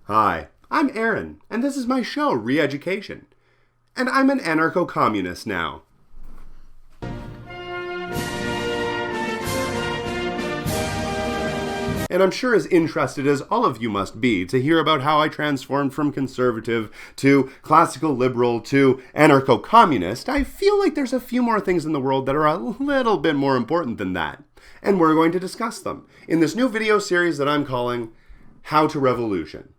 Hi, I'm Aaron, and this is my show, Re-Education. And I'm an anarcho-communist now. And I'm sure as interested as all of you must be to hear about how I transformed from conservative to classical liberal to anarcho-communist, I feel like there's a few more things in the world that are a little bit more important than that. And we're going to discuss them in this new video series that I'm calling How to Revolution.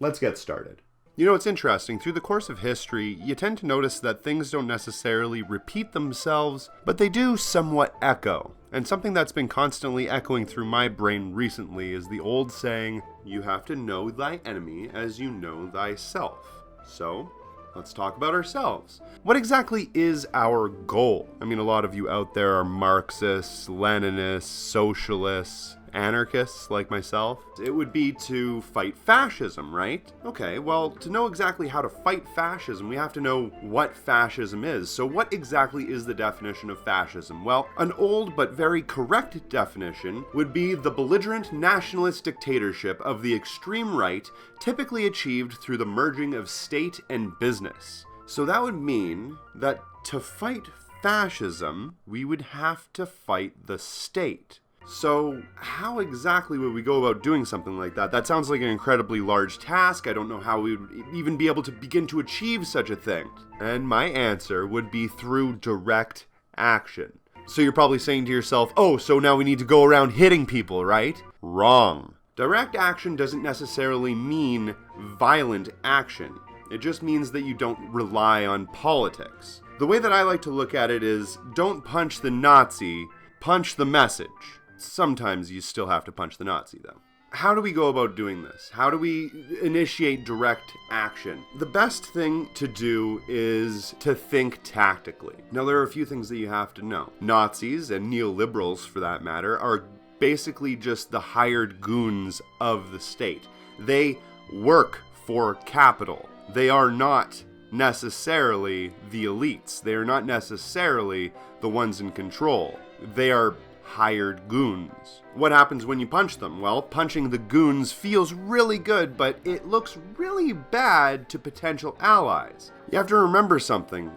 Let's get started. You know, it's interesting. Through the course of history, you tend to notice that things don't necessarily repeat themselves, but they do somewhat echo. And something that's been constantly echoing through my brain recently is the old saying, you have to know thy enemy as you know thyself. So, let's talk about ourselves. What exactly is our goal? I mean, a lot of you out there are Marxists, Leninists, socialists, anarchists like myself. It would be to fight fascism, right? Okay, well, to know exactly how to fight fascism, we have to know what fascism is. So what exactly is the definition of fascism? Well, an old but very correct definition would be the belligerent nationalist dictatorship of the extreme right, typically achieved through the merging of state and business. So that would mean that to fight fascism, we would have to fight the state. So how exactly would we go about doing something like that? That sounds like an incredibly large task. I don't know how we would even be able to begin to achieve such a thing. And my answer would be through direct action. So you're probably saying to yourself, oh, so now we need to go around hitting people, right? Wrong. Direct action doesn't necessarily mean violent action. It just means that you don't rely on politics. The way that I like to look at it is, don't punch the Nazi, punch the message. Sometimes you still have to punch the Nazi, though. How do we go about doing this? How do we initiate direct action? The best thing to do is to think tactically. Now, there are a few things that you have to know. Nazis, and neoliberals for that matter, are basically just the hired goons of the state. They work for capital. They are not necessarily the elites. They are not necessarily the ones in control. They are hired goons. What happens when you punch them? Well, punching the goons feels really good, but it looks really bad to potential allies. You have to remember something.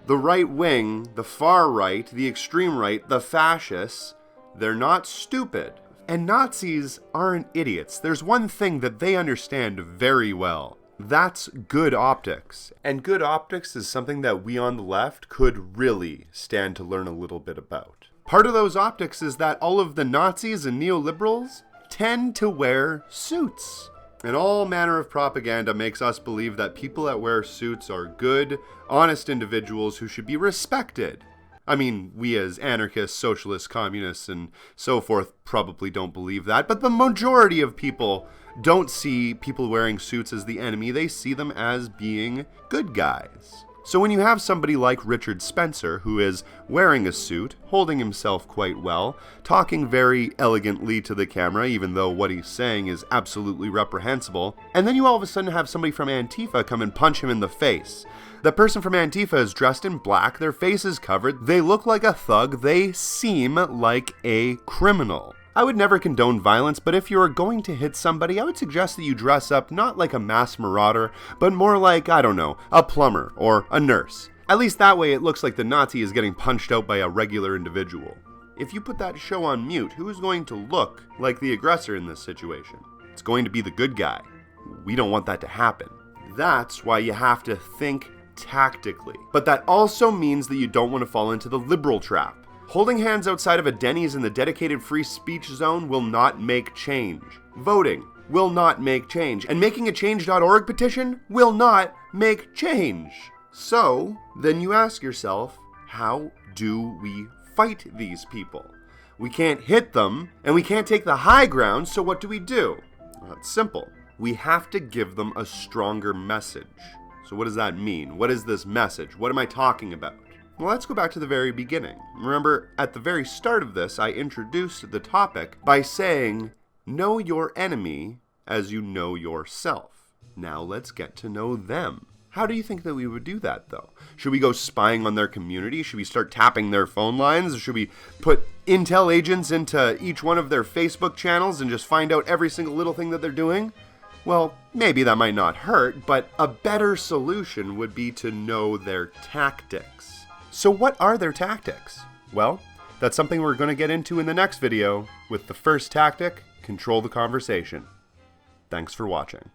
The right wing, the far right, the extreme right, the fascists, they're not stupid. And Nazis aren't idiots. There's one thing that they understand very well. That's good optics. And good optics is something that we on the left could really stand to learn a little bit about. Part of those optics is that all of the Nazis and neoliberals tend to wear suits. And all manner of propaganda makes us believe that people that wear suits are good, honest individuals who should be respected. I mean, we as anarchists, socialists, communists, and so forth probably don't believe that, but the majority of people don't see people wearing suits as the enemy. They see them as being good guys. So when you have somebody like Richard Spencer, who is wearing a suit, holding himself quite well, talking very elegantly to the camera, even though what he's saying is absolutely reprehensible, and then you all of a sudden have somebody from Antifa come and punch him in the face. The person from Antifa is dressed in black, their face is covered, they look like a thug, they seem like a criminal. I would never condone violence, but if you are going to hit somebody, I would suggest that you dress up not like a mass marauder, but more like, I don't know, a plumber or a nurse. At least that way it looks like the Nazi is getting punched out by a regular individual. If you put that show on mute, who is going to look like the aggressor in this situation? It's going to be the good guy. We don't want that to happen. That's why you have to think tactically. But that also means that you don't want to fall into the liberal trap. Holding hands outside of a Denny's in the dedicated free speech zone will not make change. Voting will not make change. And making a change.org petition will not make change. So, then you ask yourself, how do we fight these people? We can't hit them, and we can't take the high ground, so what do? Well, it's simple. We have to give them a stronger message. So what does that mean? What is this message? What am I talking about? Well, let's go back to the very beginning. Remember, at the very start of this, I introduced the topic by saying, know your enemy as you know yourself. Now let's get to know them. How do you think that we would do that, though? Should we go spying on their community? Should we start tapping their phone lines? Should we put intel agents into each one of their Facebook channels and just find out every single little thing that they're doing? Well, maybe that might not hurt, but a better solution would be to know their tactics. So what are their tactics? Well, that's something we're going to get into in the next video with the first tactic, control the conversation. Thanks for watching.